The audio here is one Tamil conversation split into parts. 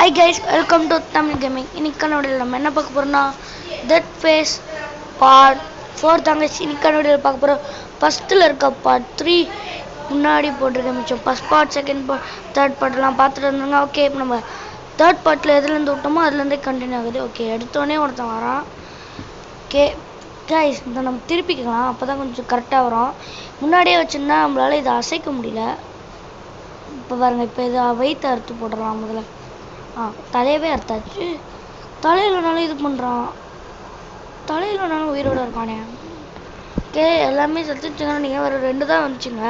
Hi guys, welcome to Tamil Gaming. இன்னைக்கான வீடியோல நம்ம என்ன பார்க்க போறோம்னா Dead Face Part 4 தாங்க. இன்னைக்கான வீடியோல பார்க்க போறோம். ஃபர்ஸ்ட்ல இருக்க Part 3 முன்னாடி போட்டுருக்க மிச்சம் first part, second part, third பார்ட்லாம் பார்த்துட்டு இருந்தாங்க. ஓகே, இப்போ நம்ம தேர்ட் பார்ட்ல எதுல இருந்து விட்டோமோ அதுல இருந்தே கண்டினியூ ஆகுது. ஓகே, எடுத்தோனே ஒருத்தன் வரான். ஓகே guys, இதை நம்ம திருப்பிக்கலாம், அப்பதான் கொஞ்சம் கரெக்டா வரும். முன்னாடியே வச்சிருந்தா நம்மளால இதை அசைக்க முடியல. இப்போ பாருங்க, இப்போ இதை வெயிட் அறுத்து போடலாம் முதல்ல. தலையவே அறுத்தாச்சு. தலையிலனாலும் இது பண்ணுறான், தலையிலனாலும் உயிரோட இருக்கானே. ஓகே, எல்லாமே செத்துச்சுங்க. நீங்கள் ஒரு 2 தான் வந்துச்சுங்க.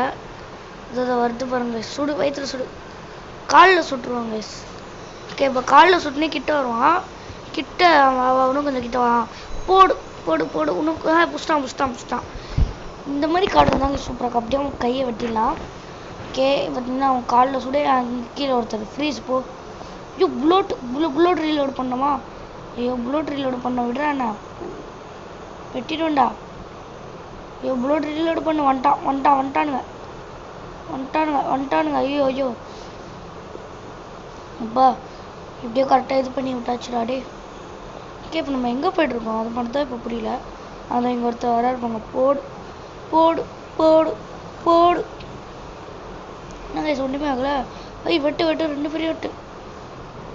இதை வருது பாருங்க, சுடு வயிற்றுல சுடு, காலில் சுட்டுருவாங்க. ஓகே, இப்போ காலில் சுட்டுனே கிட்ட வருவான். கிட்ட அவனும் கொஞ்சம் கிட்ட வான். போடு போடு போடு, உனக்கு புஷ்டான் புஷ்டான் புஷ்டான். இந்த மாதிரி காடு தாங்க சூப்பராக. அப்படியே அவன் கையை வெட்டிடலாம். ஓகே, பார்த்தீங்கன்னா அவன் காலில் சுட கீழே ஒருத்தர் ஃப்ரீஸ் போ. ஐயோ, புல்லட் ரீலோடு பண்ணோமா? ஐயோ, புல்லட் ரீலோடு பண்ண விடுறாண்ணா, வெட்டிடுவேண்டா. ஐயோ, புல்லட் ரீலோடு பண்ண வந்துட்டானுங்க. ஐயோ அப்பா, இப்படியோ கரெக்டாக இது பண்ணி விட்டாச்சுடாடே. ஓகே, இப்போ நம்ம எங்கே போய்ட்டுருக்கோம் அது மட்டும் தான் இப்போ புரியல. அதான் இங்கே ஒருத்தர் வர இருப்பாங்க. போடு போடு போடு போடு. என்ன கைஸ் ஒன்றுமே ஆகலை. ஐய், வெட்டு 2 பெரிய வெட்டு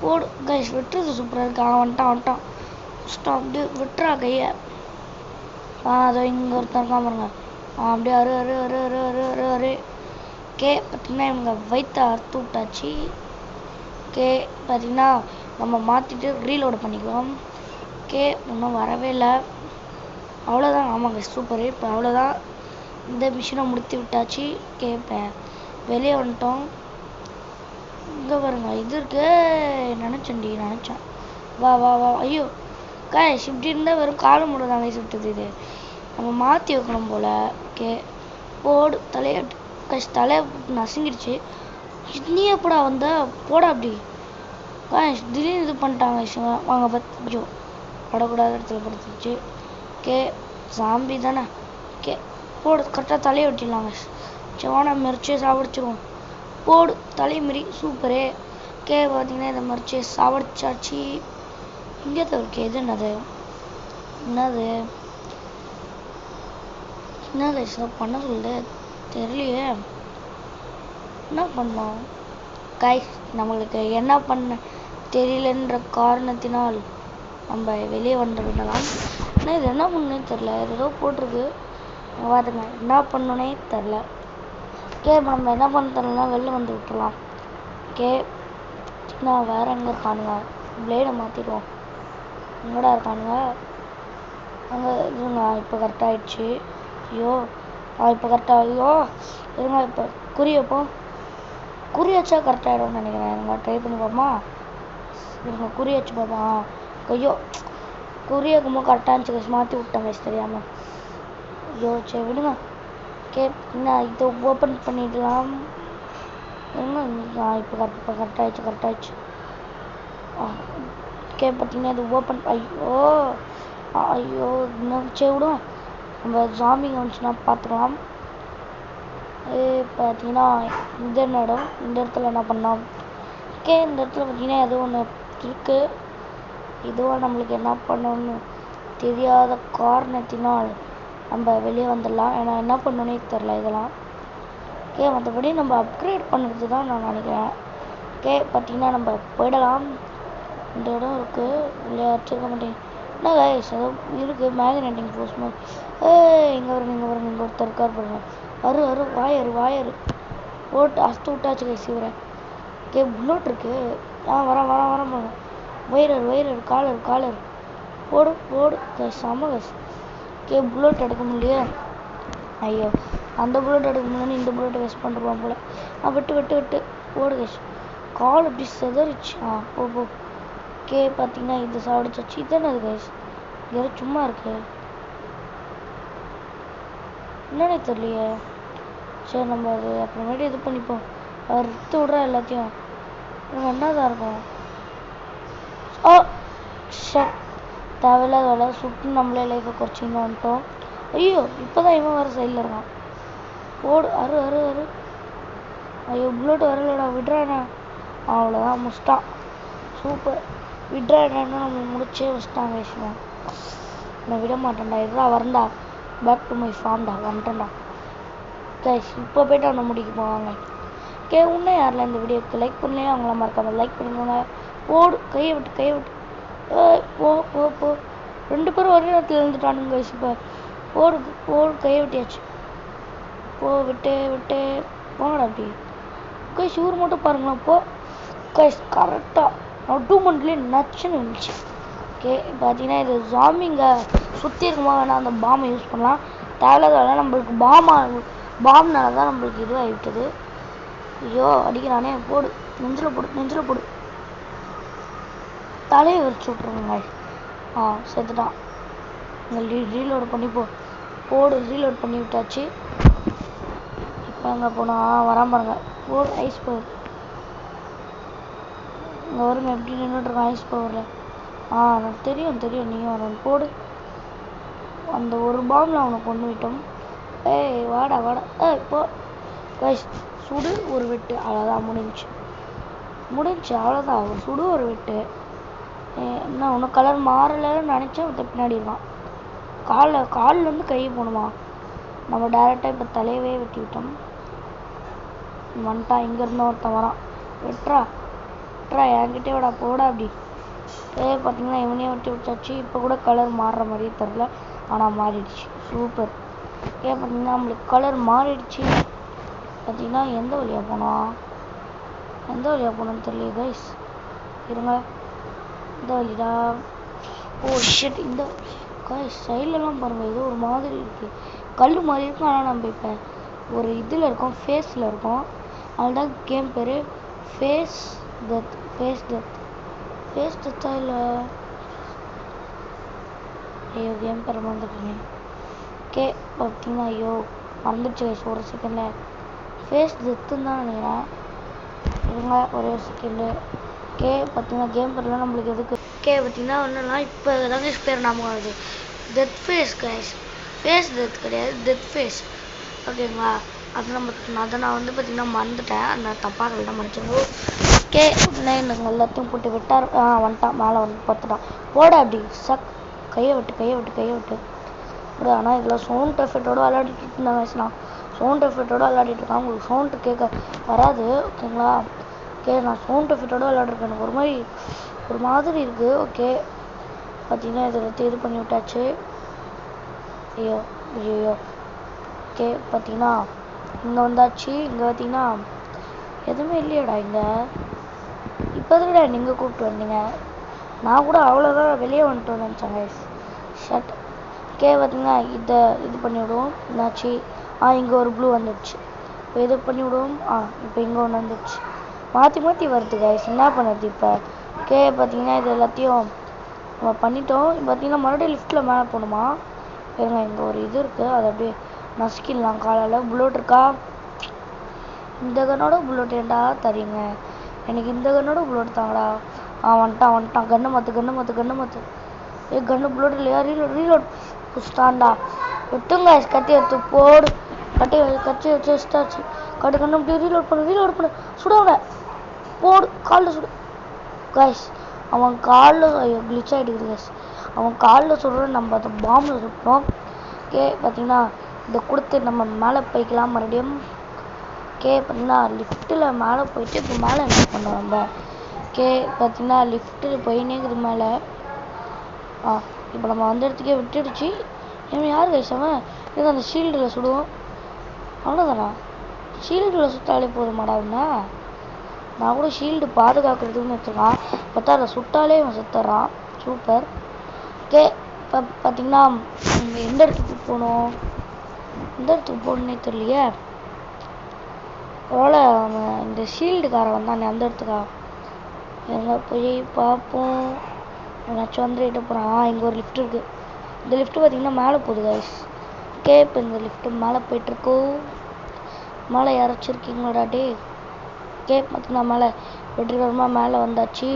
போடு கைஸ். வெட்டுறது சூப்பராக இருக்கு. வந்துட்டான் அப்படியே வெட்டுறா கையை. அதோ இங்கே ஒருத்தர் இருக்கான் பாருங்க. அப்படியே அரு அரு அரு அரு அரு அரு அரு. ஓகே, பார்த்தீங்கன்னா இவங்க வயிற்ற அறுத்து விட்டாச்சு. ஓகே, பார்த்தீங்கன்னா நம்ம மாற்றிட்டு ரீலோடு பண்ணிக்குவோம். ஓகே, இன்னும் வரவே இல்லை. அவ்வளோதான். ஆமாங்க, சூப்பர். இப்போ அவ்வளோதான், இந்த மிஷினை முடித்து விட்டாச்சு. ஓகே, இப்போ வெளியே வந்துட்டோம். இங்கே பாருங்க, இது இருக்கு. நினச்சேன். வா. ஐயோ காய்ஸ், இப்படி இருந்தால் வெறும் காலம் மட்டும் தாங்க சுட்டுது. இது நம்ம மாற்றி வைக்கணும் போல். ஓகே, போடு தலையாட்டு காய்ஸ். தலையை நசுங்கிடுச்சு. நீ எப்படா வந்த? போடா அப்படி காய்ஸ். திடீர்னு இது பண்ணிட்டாங்க. வாங்க பார்த்து. ஐயோ, படக்கூடாத இடத்துல படுத்துச்சு. ஓகே, சாம்பி தானே. ஓகே, போடு கரெக்டாக தலையை வெட்டிடலாங்க. சவானா மெரிச்சே சாப்பிடுச்சிருவோம். போடு தலைமறி. சூப்பரே. ஓகே, பார்த்தீங்கன்னா இதை மறிச்சு சாவடிச்சாச்சு. இங்கே தான் இருக்கு. எது என்னது என்ன பண்ண சொல்லுது தெரியலையே. என்ன பண்ணோம் கைஸ்? நம்மளுக்கு என்ன பண்ண தெரியலன்ற காரணத்தினால் நம்ம வெளியே வந்து விடலாம். ஆனால் இது என்ன பண்ணுன்னு தெரில. ஏதோ போட்டிருக்கு பார்த்துங்க. என்ன பண்ணணுன்னே தெரில. ஓகே, நம்ம என்ன பண்ண தெரியலனா வெளில வந்து விட்டுடலாம். ஓகே, நான் வேறு எங்கே இருக்கானுங்க? பிளேடை மாற்றிடுவோம். எங்கடா இருக்கானுங்க? அங்கே இருங்க. இப்போ கரெக்டாக ஆயிடுச்சு. ஐயோ, இப்போ கரெக்டாக. ஐயோ இருங்க, இப்போ குறி வச்சா கரெக்டாகிடும்னு நினைக்கிறேன். இருங்க, ட்ரை பண்ணி பார்ப்போமா? இருங்க, குறி வச்சு பார்ப்போம். ஐயோ, குறி வைக்கும்போது கரெக்டாக இருந்துச்சு. மாற்றி விட்டாங்க தெரியாமல். ஐயோ, சரி விடுங்க. ஓகே, என்ன இதை ஓப்பன் பண்ணிடலாம். இப்போ கரெக்டாகிடுச்சு. ஓகே, பார்த்தீங்கன்னா இது ஓப்பன். ஐயோ இன்னும் சரி விடும். நம்ம ஜாம்பிங்க வந்துச்சுன்னா பார்த்துக்கலாம். பார்த்தீங்கன்னா இந்த இடம், இந்த இடத்துல என்ன பண்ணோம்? ஓகே, இந்த இடத்துல பார்த்தீங்கன்னா ஏதோ ஒன்று இருக்குது. இதுவும் நம்மளுக்கு என்ன பண்ணணும்னு தெரியாத காரணத்தினால் நம்ம வெளியே வந்துடலாம். ஏன்னா என்ன பண்ணணுன்னே தெரில இதெல்லாம். ஓகே, மற்றபடி நம்ம அப்கிரேட் பண்ணுறது தான் நான் நினைக்கிறேன். ஓகே, பார்த்தீங்கன்னா நம்ம போயிடலாம். இந்த இடம் இருக்குது, இல்லையா வச்சுருக்க மாட்டேன். என்ன கைஸ், ஏதோ இருக்குது மேக்னெட்டிங் ஃபோர்ஸ் மாதிரி. இங்கே வருங்க. இங்கே ஒருத்தர் இருக்கார் பாருங்க. அரு வாயரு போட்டு அறுத்து விட்டாச்சு கைஸ் இவரை. ஓகே, புல்லட் இருக்குது. வரேன் பாருங்க. வயிறு காலர் போடு கைஸ். செம்ம கைஸ். ஓகே, புல்லட் எடுக்க முடியல. ஐயோ, அந்த புல்லட் எடுக்க முடியலன்னு இந்த புல்லட்டை வேஸ்ட் பண்ணுறான் போல். வெட்டு போடு கைஸ். கால் அப்படி செதறிச்சு. போ. ஓகே, பார்த்தீங்கன்னா இது சாப்பிடுச்சாச்சு. இதுதானே அது கைஸ்? யாரும் சும்மா இருக்கு, என்னன்னே தெரியலையே. சரி, நம்ம அது அப்புறமேட்டு இது பண்ணிப்போம். அறுத்து விட்றா எல்லாத்தையும். என்னதான் இருக்கும்? தேவையில்லாத வேலை சுட்டு நம்மளே லைஃபை குறைச்சின்னு வந்துட்டோம். ஐயோ, இப்போதான் இவன் வர சைடில் இருக்கான். போடு அரு. ஐயோ, புல்லட் வரலடா, விடுறானே. அவ்வளோதான், முஸ்டான். சூப்பர். விட்ரா என்னன்னா நம்ம முடிச்சே வச்சுட்டாங்க விஷயம். நான் விட மாட்டேன்டா. எதுடா வரண்டா. பேக் டு மை ஃபார்ம்டா. வந்துட்டேன்டா கைஸ். இப்போ போய்ட்டு அவனை முடிக்க போவாங்க. இன்னும் யாரில் இந்த வீடியோக்கு லைக் பண்ணலையே அவங்கள மறக்காம லைக் பண்ணிக்கோங்க. போடு. கையை விட்டு கையை விட்டு. போ போ போ. 2 பேரும் ஒரே நேரத்தில் எழுந்துட்டானுங்க கைஸ். இப்போ போடு போடு. கையை விட்டியாச்சு. போ விட்டு விட்டு போங்கடா அப்படி கைஸ். இவர் மட்டும் பாருங்களேன். போ கைஸ். கரெக்டாக நடுமண்ட்லேயே நச்சுன்னு இருந்துச்சு. பார்த்தீங்கன்னா இது ஜாம்பிங்க சுற்றி இருக்குமா வேணால் அந்த பாம்பை யூஸ் பண்ணலாம். தேவையில்லாத நம்மளுக்கு பாம்னால தான் நம்மளுக்கு இது ஆகிவிட்டது. ஐயோ அடிக்கிறானே. போடு. நெஞ்சில் போடு நெஞ்சில் போடு. தலையை வச்சு விட்ருங்க. செத்துட்டான். ரீலோடு பண்ணி போடு. ரீலோட் பண்ணி விட்டாச்சு. இப்போ எங்கே போனால் வராம பாருங்க. போடு. Ice power. இங்கே வருங்க எப்படி நின்றுட்டுருக்கான் ஐஸ் பவரில். எனக்கு தெரியும் நீங்கள் வரணும். போடு. அந்த ஒரு பாம்பில் அவனை கொண்டு விட்டோம். வாடா வாடா. போ கைஸ். சுடு ஒரு வெட்டு. அவ்வளோதான் முடிஞ்சு அவ்வளோதான். ஒரு சுடு ஒரு வெட்டு. என்ன ஒன்றும் கலர் மாறலைன்னு நினச்சேன். பின்னாடி இருக்கான். கால்லேருந்து கையை போகணுமா. நம்ம டேரெக்டாக இப்போ தலையவே வெட்டி விட்டோம். வந்துட்டான். இங்கேருந்து ஒருத்தன் வரான். வெட்டுறா என்கிட்டே விடா. போடா அப்படி. பார்த்தீங்கன்னா இவனையே வெட்டி விட்டாச்சு. இப்போ கூட கலர் மாறுற மாதிரியே தெரில. ஆனால் மாறிடுச்சு. சூப்பர். பார்த்தீங்கன்னா நம்மளுக்கு கலர் மாறிடுச்சு. பார்த்தீங்கன்னா எந்த வழியாக போனோன்னு தெரியல கைஸ். இருங்க. இந்த வழிடா. ஷிட். இந்த கைஸ் சைட்லலாம் பாருங்கள். ஏதோ ஒரு மாதிரி இருக்குது. கல் மாதிரி இருக்கும். ஆனால் நம்ம இப்போ ஒரு இதில் இருக்கோம். ஃபேஸில் இருக்கோம். அதுதான் கேம் பேர் ஃபேஸ் டெத்தா இல்லை. ஐயோ கேம் பேர் மறந்துட்டேன். பார்த்தீங்கன்னா ஐயோ மறந்துடுச்சு கைஸ். ஒரு செகண்டில் ஃபேஸ் டெத்துன்னு தான் நினைக்கிறேன். இருங்க ஒரே ஒரு செகண்டு. பார்த்தீங்கன்னா கேம் பேரில் நம்மளுக்கு எதுக்கு பார்த்தீங்கன்னா ஒன்றுலாம் இப்போ தாங்க பேர் ஞாபகம் வருது. Death face guys. Face death கிடையாது, டெத் ஃபேஸ். ஓகேங்களா. அது அதை நான் பார்த்தீங்கன்னா மறந்துட்டேன். அந்த தப்பாக விட மறைச்சிருந்தோம். எனக்கு எல்லாத்தையும் போட்டு விட்டார். வந்துட்டான். மேலே வந்து பார்த்துட்டான். போட அப்படி கையை விட்டு. ஆனால் இதில் சவுண்ட் எஃபெக்டோடு விளையாடிட்டு இருந்தாங்க. நான் சவுண்ட் எஃபெக்டோடு விளையாடிட்டு இருக்கேன். உங்களுக்கு சவுண்டு கேட்க வராது. ஓகேங்களா. நான் சவுண்ட் எஃபெக்டோடு விளையாடுறேன். எனக்கு ஒரு மாதிரி இருக்குது. ஓகே பார்த்தீங்கன்னா இதில் இது பண்ணி விட்டாச்சு. ஐயோ பார்த்தீங்கன்னா இங்கே வந்தாச்சு. இங்கே பார்த்தீங்கன்னா எதுவுமே இல்லையாடா இங்கே. இப்போ எதுக்குடா நீங்கள் கூப்பிட்டு வந்தீங்க. நான் கூட அவ்வளோதான் வெளியே வந்துட்டு நினச்சேங்க. ஷட். பார்த்தீங்கன்னா இது பண்ணி விடுவோம். என்னாச்சு. இங்கே ஒரு ப்ளூ வந்துடுச்சு. இப்போ இது பண்ணி விடுவோம். இப்போ இங்கே ஒன்று வந்துடுச்சு. மாற்றி வருது கைஸ். என்ன பண்ணுறது இப்போ. பார்த்தீங்கன்னா இது எல்லாத்தையும் நம்ம பண்ணிட்டோம். பார்த்தீங்கன்னா மறுபடியும் லிஃப்ட்டில் மேலே போகணுமா. இருங்க இங்கே ஒரு இது இருக்குது. அதை அப்படியே நசுக்கிடலாம் காலால். புல்லட் இருக்கா. இந்த கண்ணோட புல்லட் ஏண்டா தரீங்க. எனக்கு இந்த கண்ணோட புல்லட் தாங்கடா. வந்துட்டான். கண்ணை மாற்று. கண்ணு புல்லட் இல்லையா. ரீலோட் புஷ்டாண்டா. விட்டுங்க கத்தி எடுத்து போடு. கத்தி வச்சு வச்சுட்டாச்சு. கண்ணு அப்படியே ரீலோட் பண்ணு. சுடுவாங்க. போடு. காலில் சுடு கைஸ். அவன் காலில் கிளிச் ஆகிடுக்குது கைஸ். அவன் காலில் சுடுற நம்ம அதை பாம்பில் சுட்டோம். பார்த்தீங்கன்னா இதை கொடுத்து நம்ம மேலே போய்க்கலாம் மறுபடியும். பார்த்தீங்கன்னா லிஃப்ட்டில் மேலே போயிட்டு இப்போ மேலே என்ன பண்ணோம் நம்ம. பார்த்தீங்கன்னா லிஃப்ட்டில் போயினேங்குது மேலே. இப்போ நம்ம அந்த இடத்துக்கே விட்டுடுச்சு. இவன் யார் கைஸ் அவன். இது அந்த ஷீல்டில் சுடுவோம். அவ்வளோதானா. ஷீல்டில் சுட்டாலே போதுமாடா அவனா. நான் கூட ஷீல்டு பாதுகாக்கிறதுன்னு வச்சுருக்கான். பார்த்தா அதை சுட்டாலே இவன் சுத்துறான். சூப்பர். இப்போ பார்த்தீங்கன்னா எந்த இடத்துக்கு போகணுன்னே தெரியலையே. ஒருவேளை அவன் இந்த ஷீல்டுக்காரன் வந்தானே அந்த இடத்துக்கா. எங்கே போய் பார்ப்போம். ஏதாச்சும் வந்துட்டு போகிறான். இங்கே ஒரு லிஃப்ட் இருக்குது. இந்த லிஃப்ட்டு பார்த்தீங்கன்னா மேலே போகுது கைஸ். இப்போ இந்த லிஃப்ட்டு மேலே போயிட்டுருக்கோம். மேலே யாராச்சும் இருக்கீங்களாடா டே. பார்த்தீங்கன்னா மேலே வெற்றிகரமாக மேலே வந்தாச்சு.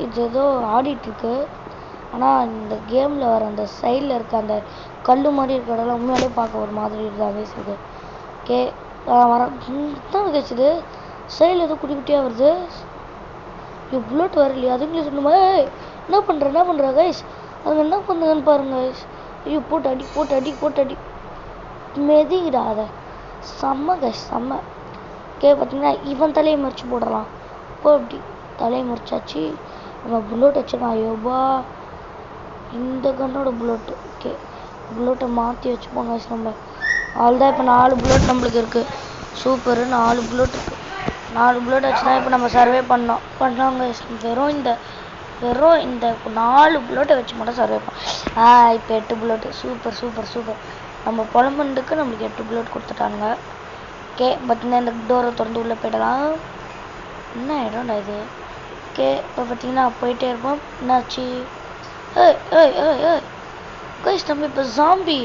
இது ஏதோ ஆடிட்டுருக்கு. ஆனால் இந்த கேமில் வர அந்த சைடில் இருக்க அந்த கல் மாதிரி இருக்கிறதெல்லாம் உண்மையாலே பார்க்க ஒரு மாதிரி இருந்தால் பேசுது. வர தான் வச்சுது. சைடில் ஏதோ குட்டி குட்டியாக வருது. புல்லட் வரலையா அதுங்களே சொல்லுமா என்ன பண்ணுற கைஸ் அது என்ன பண்ணுங்கன்னு பாருங்க கைஸ் ஐயோ போட்டு அடி மெதிங்கடா அதை செம்ம கைஸ் செம்ம பார்த்தீங்கன்னா இவன் தலையை மறிச்சு போடலாம் இப்போ அப்படி தலையை மறிச்சாச்சு நம்ம புல்லட் வச்சுக்கலாம் ஐயோபா இந்த கண்ணோட புல்லட்டு புல்லட்டை மாற்றி வச்சுப்போம் கைஸ் நம்ம அவ்வளோதான் இப்போ 4 புல்லட் நம்மளுக்கு இருக்குது சூப்பரு 4 புல்லட் இருக்குது 4 புல்லட் வச்சுதான் இப்போ நம்ம சர்வே பண்ணோம் கைஸ் வெறும் இந்த 4 புல்லட்டை வச்சு மட்டும் சர்வே பண்ணோம் இப்போ 8 புல்லட்டு சூப்பர் நம்ம புலம்புண்டுக்கு நம்மளுக்கு 8 புல்லட் கொடுத்துட்டாங்க பார்த்தீங்கன்னா இந்த டோரை திறந்து உள்ளே போயிடலாம் என்ன இடம்டா இது இப்போ பார்த்தீங்கன்னா போயிட்டே இருப்போம் என்னாச்சு கைஸ் நம்ம இப்போ ஜாம்பி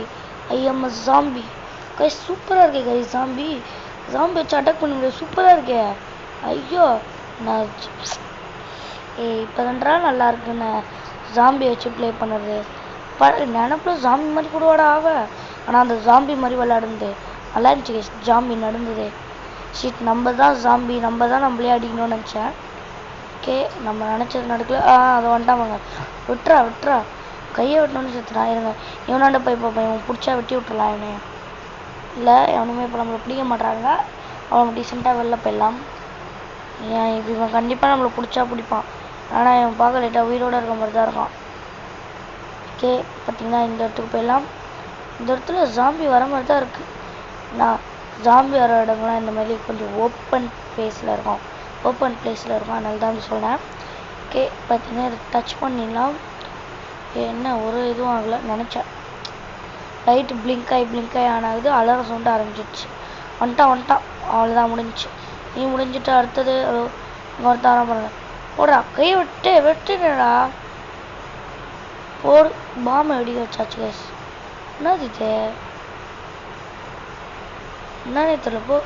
ஐஎம் ஜாம்பி கைஸ் சூப்பராக இருக்கே கைஸ் ஜாம்பி வச்சு அட்டாக் பண்ண முடியாது சூப்பராக இருக்கே ஐயோ நான் இப்போ தான்டா நல்லா இருக்குன்னு ஜாம்பி வச்சு ப்ளே பண்ணுறது நினப்பில் ஜாம்பி மாதிரி கூட ஆக ஆனால் அந்த ஜாம்பி மாதிரி விளையாடுது நல்லா இருந்துச்சு கைஸ் ஜாம்பி நடந்தது ஷீட் நம்ம தான் ஜாம்பி நம்ம தான் நம்மளே அடிக்கணும்னு நினச்சேன் நம்ம நினச்சது நடக்கல அதை வந்துட்டாங்க விட்டுறா கையை வெட்டணும்னு செத்துறான் இருங்க இவனாண்ட போய் பார்ப்பேன் இவன் பிடிச்சா வெட்டி விட்டுறலாம் இவனே இல்லை எவனுமே இப்போ நம்மளை பிடிக்க மாட்டாங்க அவன் டீசெண்டாக வெளில போயிடலாம் இவன் கண்டிப்பாக நம்மளை பிடிச்சா பிடிப்பான் ஆனால் இவன் பார்க்க லைட்டாக உயிரோடு இருக்க மாதிரி தான் இருக்கான் பார்த்தீங்கன்னா இந்த இடத்துக்கு போயிடலாம் இந்த இடத்துல ஜாம்பி வர மாதிரி தான் இருக்குது நான் ஜாம்பி வர இடங்கள்லாம் இந்த மாதிரி கொஞ்சம் ஓப்பன் பிளேஸில் இருக்கும் அதனால தான் சொன்னேன் பார்த்தீங்கன்னா இதை டச் பண்ணிடலாம் என்ன ஒரு இதுவும் ஆகலை நினச்சேன் லைட்டு பிளிங்க் ஆகி ஆனாகுது அலாரம் சவுண்டு ஆரம்பிச்சிடுச்சு வந்துட்டான் அவ்வளோதான் முடிஞ்சிச்சு நீ முடிஞ்சிட்டு அடுத்தது ஒருத்தாரம் பண்ணுங்க போடுறா கையை வெட்டுடா போடு பாம்பை வெடிக்க வச்சாச்சு கைஸ் என்னது இது என்னன்னே தெரியல போ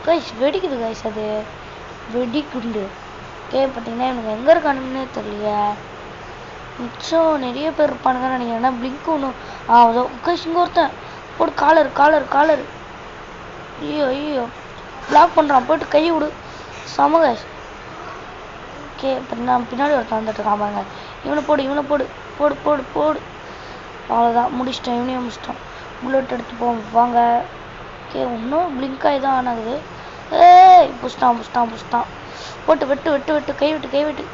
கைஸ் வெடிக்குது கைஸ் அது வெடிக்குண்டு பார்த்தீங்கன்னா எனக்கு எங்கே இருக்கானுன்னே தெரியலையே மிச்சம் நிறைய பேர் இருப்பானுங்கன்னு நினைக்கிறேன் ஏன்னா பிளிங்க் ஒன்றும் அதோ கைஸ் இங்கே ஒருத்தன் போடு காலர் ஐயோ பிளாக் பண்ணுறான் போயிட்டு கையை விடு செம கைஸ் பார்த்தீங்கன்னா பின்னாடி ஒருத்தன் வந்துட்டு இருக்கான் பாருங்க இவனை போடு அவ்வளோதான் முடிச்சிட்டேன் இவனையும் முடிச்சிட்டோம் புல்லட் எடுத்து போவோம் வாங்க இன்னும் பிளிங்க் ஆகி தான் ஆனாகுது புஷ்டான் போட்டு வெட்டு கை விட்டு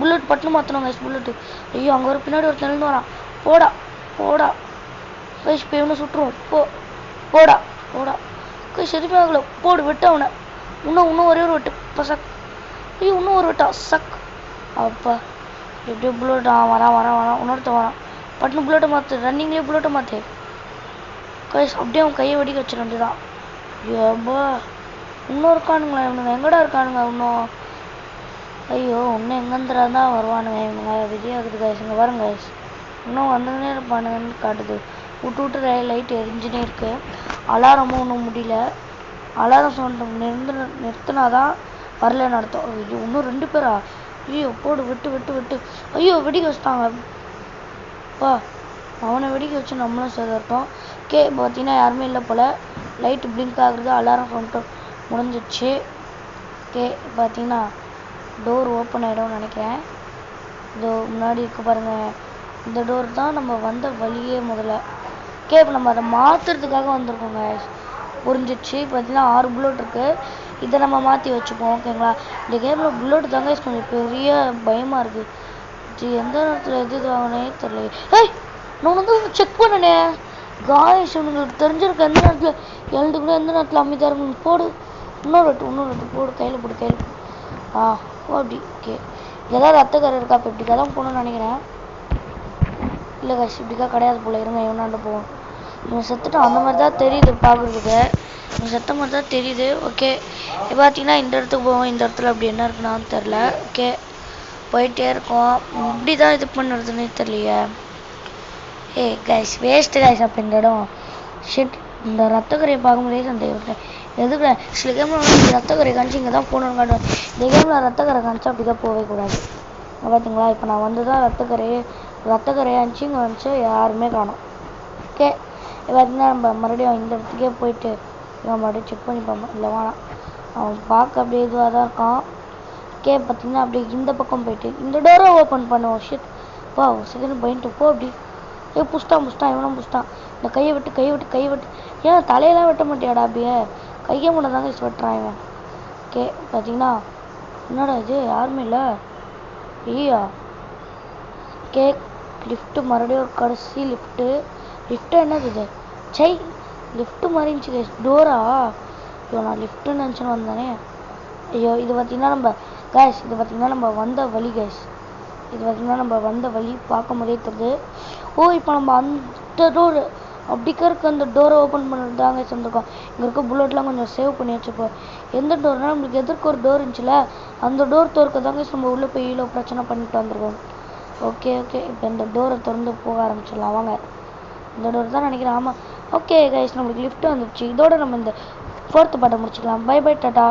புல்லட் பட்டு மாற்றணும் கைஸ் புல்லட்டு ஐயோ அங்கே ஒரு பின்னாடி ஒரு தெளிந்து வரான் போடா கைஸ் இப்போ இவனை சுட்டுருவோம் போடா கைஸ் எதுவுமே ஆகல போடு வெட்டு அவனை இன்னும் ஒரே ஒரு வெட்டு பசக் ஐயோ இன்னும் ஒரு வெட்டா சக் அப்பா எப்படியோ புல்லட் வரான் இன்னொருத்த வரான் பட்டுன்னு புல்லட்டை மாற்று ரன்னிங்லேயே புல்லட்டை மாற்று கைஸ் அப்படியே அவன் கையை வெடிக்க வச்சிட வேண்டியதான் ஏப்பா இன்னும் இருக்கானுங்களா இவனுங்க எங்கடா இருக்கானுங்க இன்னும் ஐயோ இன்னும் எங்கேருந்துதான் வருவானுங்க இவனுங்க விஜயாகுது கைஸ் இங்கே பாருங்க கைஸ் இன்னும் வந்துன்னே இருப்பானுங்கன்னு காட்டுது விட்டு லைட் எரிஞ்சுனே இருக்கு அலாரமும் ஒன்றும் முடியல அலாரம் சவுண்ட் நிறுத்தினாதான் வரலன்னு அர்த்தம் ஐயோ இன்னும் 2 பேரா ஐயோ போடு விட்டு ஐயோ வெடிக்க வச்சுட்டாங்கப்பா அவனை வெடிக்க வச்சு நம்மளும் சேர்த்துட்டோம் பார்த்தீங்கன்னா யாருமே இல்லை போல் லைட்டு பிளிங்க் ஆகுறது அலாரம் சவுண்டு முடிஞ்சிடுச்சு பார்த்தீங்கன்னா டோர் ஓப்பன் ஆகிடும்னு நினைக்கிறேன் இதோ முன்னாடி இருக்கு பாருங்கள் இந்த டோர் தான் நம்ம வந்த வழியே முதல்ல இப்போ நம்ம அதை மாற்றுறதுக்காக வந்திருக்கோங்க புரிஞ்சிடுச்சு பார்த்தீங்கன்னா 6 புல்லட் இருக்குது இதை நம்ம மாற்றி வச்சுப்போம் ஓகேங்களா இந்த கேமில் புல்லட் தாங்க கொஞ்சம் பெரிய பயமாக இருக்குது எந்த நேரத்தில் எது வாங்கினே தெரியல நான் வந்து செக் பண்ணனே காய்ஸ் உங்களுக்கு தெரிஞ்சிருக்கு எந்த நேரத்தில் எழுதுக்கூட எந்த நேரத்தில் அமைதியாக இருக்கணும் போடு இன்னொரு வெட்டு போடு கையில் போடு அப்படி ஏதாவது ரத்தக்கரை இருக்கா இப்போ இப்படிக்கா தான் போகணும்னு நினைக்கிறேன் இல்லை காய்ஸ் இப்படிக்கா கிடையாது போல இருங்க இவனாண்ட போவோம் இவன் செத்துட்டான் அந்த மாதிரி தான் தெரியுது பார்க்குறதுக்கு இவன் செத்த மாதிரி தான் தெரியுது ஓகே இப்போ பார்த்தீங்கன்னா இந்த இடத்துக்கு போவோம் இந்த இடத்துல அப்படி என்ன இருக்குன்னான்னு தெரில போயிட்டே இருக்கோம் இப்படி தான் இது பண்ணுறதுன்னு தெரியலையே கைஸ் வேஸ்ட்டு கைஸ் அப்போ இந்த இடம் ஷிட் இந்த ரத்தக்கரையை பார்க்கும்போதே சந்தேகம் எதுக்கு சில கேமில் வந்து ரத்தக்கரை காமிச்சு இங்கே தான் போகணுன்னு காட்டுவேன் இந்த கேமில் ரத்தக்கரை காமிச்சா அப்படி தான் போகவே கூடாது பார்த்தீங்களா இப்போ நான் வந்து தான் ரத்தக்கரையாக இருந்துச்சு இங்கே வந்துச்சு யாருமே காணும் பார்த்தீங்கன்னா நம்ம மறுபடியும் இந்த இடத்துக்கே போயிட்டு நம்ம மறுபடியும் செக் பண்ணி பார்ப்போம் இல்லை வேணாம் அவன் பார்க்க அப்படியே இதுவாக தான் இருக்கான் ஓகே பார்த்தீங்கன்னா அப்படியே இந்த பக்கம் போயிட்டு இந்த டோரை ஓப்பன் பண்ணுவோம். ஷிட் வா ஒரு செகண்ட் பயன்ட்டு போ அப்படி. புஷ்டான் இவனும் புஷ்டான். இந்த கையை விட்டு ஏன் தலையெல்லாம் வெட்ட மாட்டியாடா? அப்படியே கையை முன்ன தாங்க வெட்டுறான் இவன். ஓகே பார்த்தீங்கன்னா என்னடா இது யாருமே இல்லை. ஐயா ஓகே லிஃப்ட்டு மறுபடியும் ஒரு கடைசி லிஃப்ட்டு என்னது இது? சை லிஃப்ட்டு மாதிரி இருந்துச்சு டோரா? ஐயோ நான் லிஃப்ட்டுன்னு நினச்சின்னு வந்தானே. ஐயோ இது பார்த்திங்கன்னா நம்ம வந்த வழி கைஸ். இது பார்த்திங்கன்னா நம்ம வந்த வழி பார்க்கும் போதே தெரியுது. ஓ இப்போ நம்ம அந்த டோர் அப்படிக்கா இருக்க அந்த டோரை ஓப்பன் பண்ணிட்டு தாங்க வந்திருக்கோம். இங்கே இருக்க புல்லட்லாம் கொஞ்சம் சேவ் பண்ணி வச்சுப்போம். எந்த டோர்னால் நம்மளுக்கு எதிர்க்க ஒரு டோர் இருந்துச்சுல அந்த டோர் திறக்க தாங்க நம்ம உள்ளே போய் இவ்வளோ பிரச்சனை பண்ணிட்டு வந்திருக்கோம். ஓகே இப்போ இந்த டோரை திறந்து போக ஆரம்பிச்சிடலாம் வாங்க. இந்த டோர் தான் நினைக்கிறேன். ஆமாம் ஓகே கைஸ் நம்மளுக்கு லிஃப்ட் வந்துடுச்சு. இதோட நம்ம இந்த 4th பாட்டை முடிச்சுக்கலாம். Bye tata.